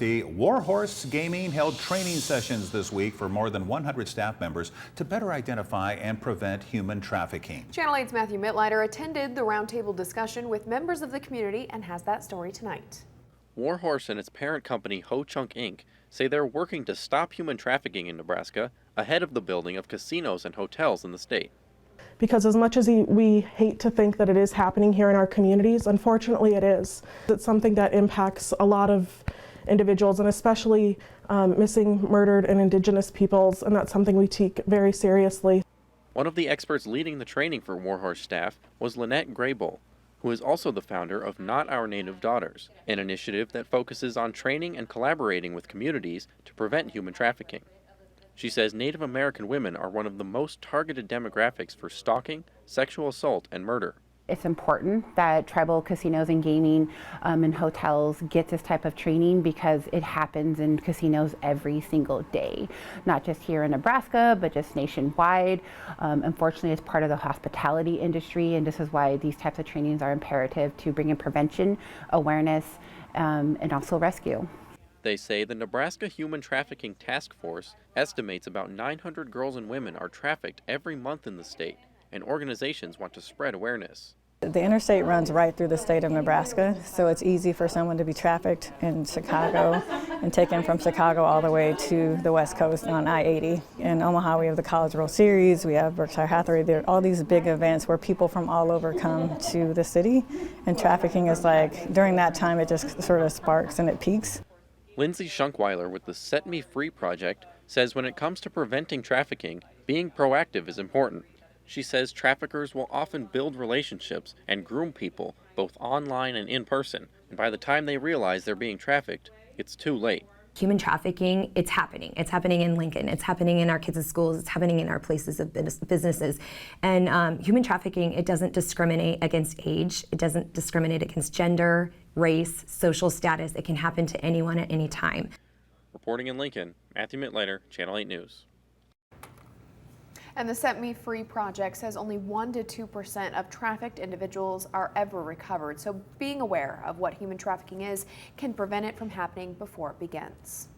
The Warhorse Gaming held training sessions this week for more than 100 staff members to better identify and prevent human trafficking. Channel 8's Matthew Mittleider attended the roundtable discussion with members of the community and has that story tonight. Warhorse and its parent company Ho Chunk Inc. say they're working to stop human trafficking in Nebraska ahead of the building of casinos and hotels in the state. Because as much as we hate to think that it is happening here in our communities, unfortunately it is. It's something that impacts a lot of individuals, and especially missing, murdered, and Indigenous peoples, and that's something we take very seriously. One of the experts leading the training for Warhorse staff was Lynette Graybull, who is also the founder of Not Our Native Daughters, an initiative that focuses on training and collaborating with communities to prevent human trafficking. She says Native American women are one of the most targeted demographics for stalking, sexual assault, and murder. It's important that tribal casinos and gaming and hotels get this type of training because it happens in casinos every single day, not just here in Nebraska, but just nationwide. Unfortunately, it's part of the hospitality industry, and this is why these types of trainings are imperative to bring in prevention, awareness, and also rescue. They say the Nebraska Human Trafficking Task Force estimates about 900 girls and women are trafficked every month in the state, and organizations want to spread awareness. The interstate runs right through the state of Nebraska, so it's easy for someone to be trafficked in Chicago and taken from Chicago all the way to the West Coast on I-80. In Omaha, we have the College World Series, we have Berkshire Hathaway, there are all these big events where people from all over come to the city, and trafficking is like, during that time, it just sort of sparks and it peaks. Lindsay Schunkweiler with the Set Me Free project says when it comes to preventing trafficking, being proactive is important. She says traffickers will often build relationships and groom people, both online and in person, and by the time they realize they're being trafficked, it's too late. Human trafficking, it's happening. It's happening in Lincoln. It's happening in our kids' schools. It's happening in our places of businesses. And human trafficking, it doesn't discriminate against age. It doesn't discriminate against gender, race, social status. It can happen to anyone at any time. Reporting in Lincoln, Matthew Mittleider, Channel 8 News. And the Set Me Free project says only 1 to 2% of trafficked individuals are ever recovered. So being aware of what human trafficking is can prevent it from happening before it begins.